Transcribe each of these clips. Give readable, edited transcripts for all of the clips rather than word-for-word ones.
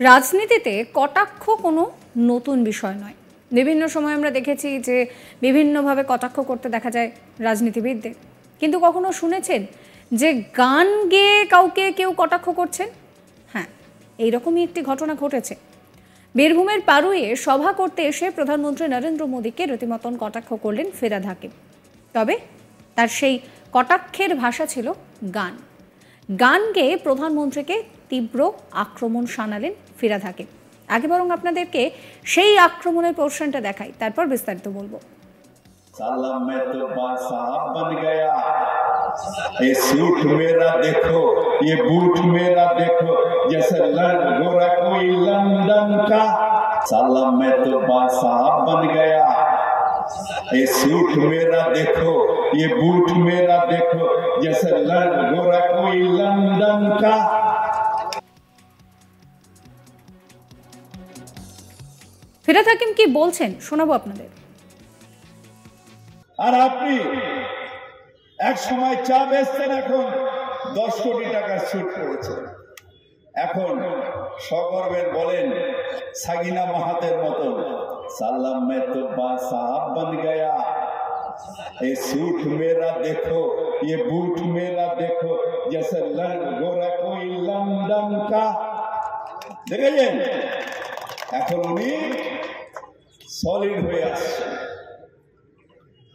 রাজনীতিতে কটাক্ষ কোনো নতুন বিষয় নয়। বিভিন্ন সময় আমরা দেখেছি যে বিভিন্নভাবে কটাক্ষ করতে দেখা যায় রাজনীতিবিদদের। কিন্তু কখনো শুনেছেন যে গান গেয়ে কাউকে কেউ কটাক্ষ করছেন? হ্যাঁ, এইরকমই একটি ঘটনা ঘটেছে। বীরভূমের পারুইয়ে সভা করতে এসে প্রধানমন্ত্রী নরেন্দ্র মোদীকে রীতিমতন কটাক্ষ করলেন ফিরহাদ হাকিম। তবে তার সেই কটাক্ষের ভাষা ছিল গান। গান গেয়ে প্রধানমন্ত্রীকে তীব্র আক্রমণ শানালেন ফিরহাদ হাকিম। আগে বরং আপনাদেরকে সেই আক্রমণের পোর্শনটা দেখাই, তারপর বিস্তারিত বলবো। साला मैं तो बादशाह बन गया, ये सूट मेरा देखो, ये बूट मेरा देखो, जैसे गोरा कोई लंदन का। साला मैं तो बादशाह बन गया, ये सूट मेरा देखो, ये बूट मेरा देखो, जैसे गोरा कोई लंदन का। ফিরহাদ হাকিম কি বলছেন শোনাবো আপনাদের। আর আপনি এক সময় চা বেচতেন, এখন 10 কোটি টাকার সুদ করেছেন। এখন সগর্বের বলেন সাগিনা মাহাতের মতো, সালাম মে তো বাদশাহ বন গয়া, ये सूट मेरा देखो, ये बूट मेरा देखो, जैसे गोरा कोई लंदन का। দেখেছেন এখন উনি সলিড হয়ে আসছেন।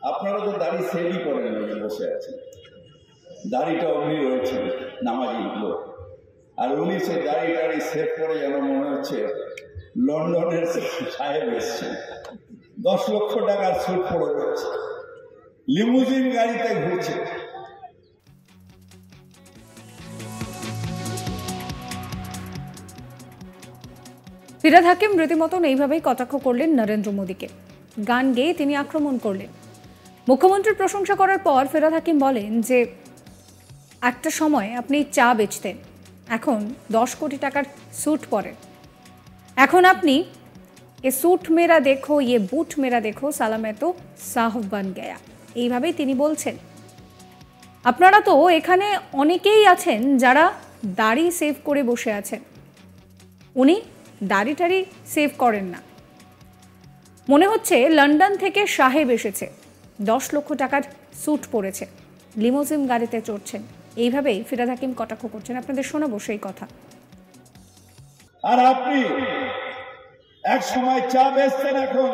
আপনারা তো দাড়ি সেভই করেন, বসে আছেন, দাড়িটা উনি রয়েছেন নামাজি লোক, আর উনি সে দাড়ি সেভ করে যেন মনে হচ্ছে লন্ডনের সাহেব এসছেন। 10 লক্ষ টাকার সুট পড়ে রয়েছে, লিমুজিন গাড়িতে ঘুরছে। ফিরহাদ হাকিম রীতিমতন এইভাবেই কটাক্ষ করলেন নরেন্দ্র মোদীকে। গান গেয়ে তিনি আক্রমণ করলেন। মুখ্যমন্ত্রীর প্রশংসা করার পর ফিরহাদ হাকিম বলেন যে একটা সময় আপনি চা বেচতেন, এখন 10 কোটি টাকার স্যুট পরেন। এখন আপনি এ স্যুট মেরা দেখো, ইয়ে বুট মেরা দেখো, সালামে তো সাহব বান গয়া, এইভাবেই তিনি বলছেন। আপনারা তো এখানে অনেকেই আছেন যারা দাড়ি সেভ করে বসে আছেন, উনি দাড়ি টাড়ি সেভ করেন না। মনে হচ্ছে লন্ডন থেকে সাহেব এসেছে, 10 লক্ষ টাকার স্যুট পরেছে, লিমোজিন গাড়িতে চড়ছেন। এইভাবেই ফিরহাদ হাকিম কটাক্ষ করছেন। আপনাদের শোনাবো সেই কথা। আর আপনি এক সময় চা বেচতেন, এখন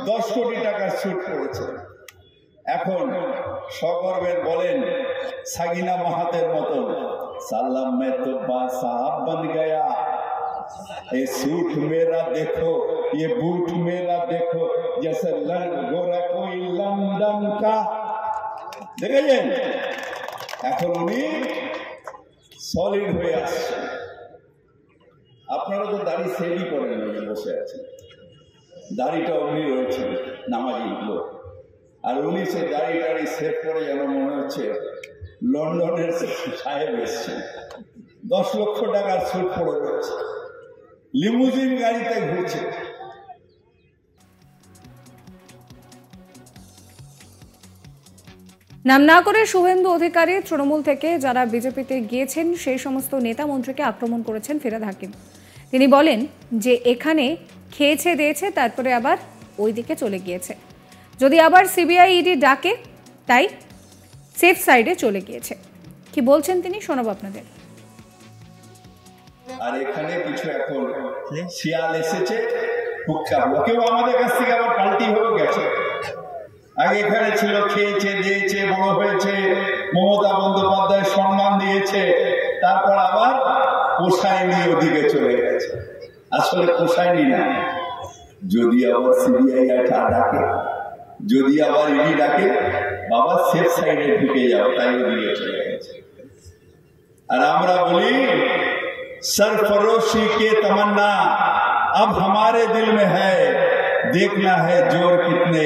10 কোটি টাকার স্যুট পরেছেন। এখন সগর্বের বলেন সাগিনা মাহাতের মতো, সালাম মে তো বাদশাহ বন গয়া, ये सूट मेरा देखो, ये बूट मेरा देखो, जैसे गोरा कोई लंदन का। দেখেছেন এখন উনি সলিড হয়ে আসছেন। আপনারা তো দাড়ি সেভই করেন, বসে আছেন, দাড়িটা উনি রয়েছেন নামাজি লোক, আর উনি সে দাড়ি সেভ করে যেন মনে হচ্ছে লন্ডনের সাহেব এসছেন। 10 লক্ষ টাকার সুট পড়ে রয়েছে, লিমুজিন গাড়িতে ঘুরছে। নাম না করে শুভেন্দু অধিকারী তৃণমূল থেকে যারা বিজেপিতে গিয়েছেন সেই সমস্ত নেতা মন্ত্রীকে আক্রমণ করেছেন ফিরহাদ হাকিম। তিনি বলেন যে এখানে খেয়েছে দিয়েছে, তারপরে আবার ওই দিকে চলে গিয়েছে, যদি আবার সিবিআই ইডি ডাকে তাই সেফ সাইডে চলে গিয়েছে। কি বলছেন তিনি শোনাবো আপনাদের। আর এখানে কিছু এখন শিয়াল এসেছে, কেউ আমাদের কাছ থেকে আবার পাল্টি হয়ে গেছে। আগে এখানে ছিল খেয়েছে দিয়েছে, বড় হয়েছে, মমতা বন্দ্যোপাধ্যায় সম্মান দিয়েছে, তারপর আবার পোষায়নি ওদিকে চলে গেছে। আসলে পোষায়নি না, যদি আবার সিবিআই ডাকে, যদি আবার ইডি ডাকে, বাবা সেফ সাইডে ঢুকে যাও, তাই ওদিকে চলে গেছে। আর আমরা বলি सरफरोशी के तमन्ना अब हमारे दिल में है, देखना है जोर कितने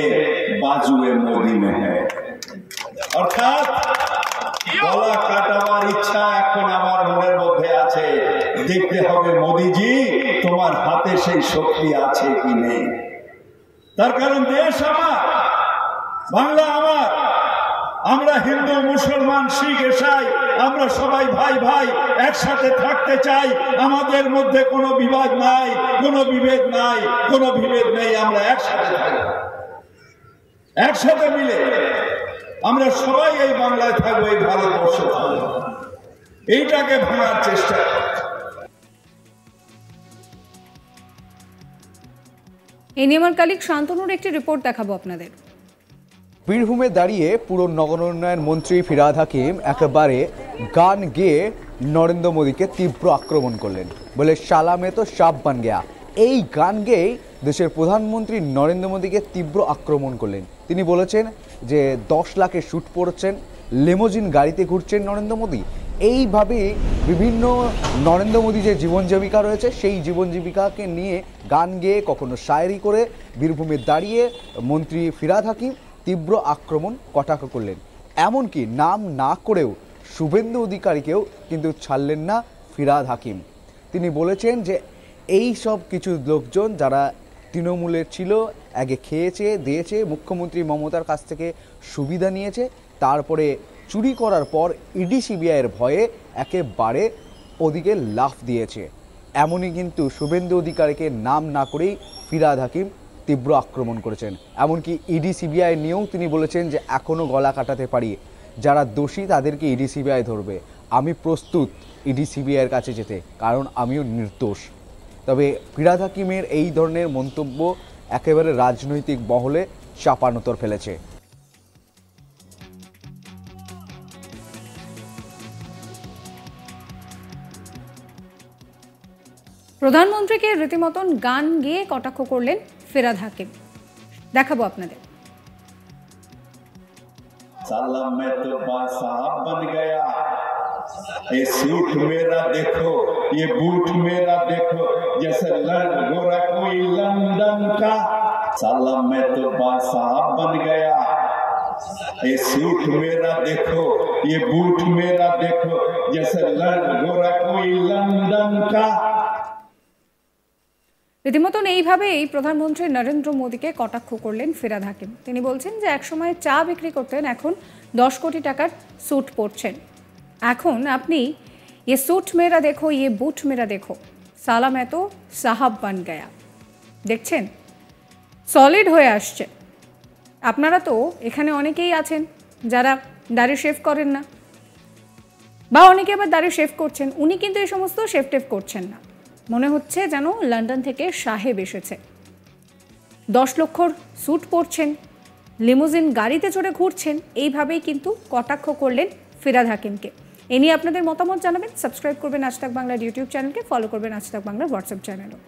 बाजुए मोदी में है। অর্থাৎ গলা কাটাবার ইচ্ছা এখন আমার মনের মধ্যে আছে, দেখতে হবে মোদিজি তোমার হাতে সেই শক্তি আছে কি নেই। তার কারণ দেশ আমার, বাংলা আমার, আমরা হিন্দু মুসলমান শিখ ইসাই আমরা সবাই ভাই ভাই একসাথে থাকতে চাই। আমাদের মধ্যে কোনো বিবাদ নাই, কোনো বিভেদ নাই, কোনো বিভেদ নেই। আমরা একসাথে থাকি, একসাথে মিলে আমরা সবাই এই বাংলায় থাকবো, এই ভারতবর্ষে থাকবো। এইটাকে ভাঙার চেষ্টা। এই নিয়ে আমার কালিক শান্তনুর একটি রিপোর্ট দেখাবো আপনাদের। বীরভূমে দাঁড়িয়ে পুরো নগর উন্নয়ন মন্ত্রী ফিরহাদ হাকিম একেবারে গান গেয়ে নরেন্দ্র মোদীকে তীব্র আক্রমণ করলেন, বলে শালামে তো সাপ বান গেয়া। এই গান গেয়ে দেশের প্রধানমন্ত্রী নরেন্দ্র মোদীকে তীব্র আক্রমণ করলেন। তিনি বলেছেন যে 10 লাখের শ্যুট পড়ছেন, লিমোজিন গাড়িতে ঘুরছেন নরেন্দ্র মোদী। এইভাবে বিভিন্ন নরেন্দ্র মোদী যে জীবন জীবিকা রয়েছে সেই জীবন জীবিকাকে নিয়ে গান গেয়ে কখনো শায়েরি করে বীরভূমে দাঁড়িয়ে মন্ত্রী ফিরহাদ হাকিম তীব্র আক্রমণ কটাক্ষ করলেন। এমনকি নাম না করেও শুভেন্দু অধিকারীকেও কিন্তু ছাড়লেন না ফিরহাদ হাকিম। তিনি বলেছেন যে এই সব কিছু লোকজন যারা তৃণমূলের ছিল, আগে খেয়েছে দিয়েছে, মুখ্যমন্ত্রী মমতার কাছ থেকে সুবিধা নিয়েছে, তারপরে চুরি করার পর ইডি সিবিআইয়ের ভয়ে একেবারে ওদিকে লাফ দিয়েছে। এমনই কিন্তু শুভেন্দু অধিকারীকে নাম না করেই ফিরহাদ হাকিম তীব্র আক্রমণ করেছেন। এমনকি ইডি সিবিআই নিয়েও তিনি বলেছেন যে এখনও গলা কাটাতে পারি, যারা দোষী তাদেরকে ইডি সিবিআই ধরবে। আমি প্রস্তুত ইডি সিবিআইয়ের কাছে যেতে, কারণ আমিও নির্দোষ। তবে ফিরহাদ হাকিমের এই ধরনের মন্তব্য একেবারে রাজনৈতিক মহলে চাপানোতর ফেলেছে। প্রধানমন্ত্রীকে রীতিমতন গান গেয়ে কটাক্ষ করলেন ফিরহাদ হাকিম, দেখাবো আপনাদের। साला मैं तो बादशाह बन गया, ये सूट मेरा देखो, ये बूट मेरा देखो, जैसे हो रहा कोई लंदन का। साला मैं तो बादशाह बन गया, ये सूट मेरा देखो, ये बूट मेरा देखो, जैसे हो रहा कोई लंदन का। রীতিমতন এইভাবেই প্রধানমন্ত্রী নরেন্দ্র মোদীকে কটাক্ষ করলেন ফিরহাদ হাকিম। তিনি বলছেন যে একসময় চা বিক্রি করতেন, এখন 10 কোটি টাকার স্যুট পরছেন। এখন আপনি ये सूट मेरा देखो, ये बूट मेरा देखो, साला मैं तो साहब बन गया। দেখছেন সলিড হয়ে আসছে। আপনারা তো এখানে অনেকেই আছেন যারা দাড়ি শেভ করেন না, বা অনেকে আবার দাড়ি শেভ করছেন। উনি কিন্তু এই সমস্ত শেভ টেভ করছেন না, মনে হচ্ছে যেন লন্ডন থেকে সাহেব এসেছে। 10 লক্ষর স্যুট পরছেন, লিমোজিন গাড়িতে চড়ে ঘুরছেন। এইভাবেই কিন্তু কটাক্ষ করলেন ফিরহাদ হাকিমকে। এ নিয়ে আপনাদের মতামত জানাবেন, সাবস্ক্রাইব করবেন আজ তাক বাংলার ইউটিউব চ্যানেলকে, ফলো করবেন আজ তাক বাংলার হোয়াটসঅ্যাপ চ্যানেলও।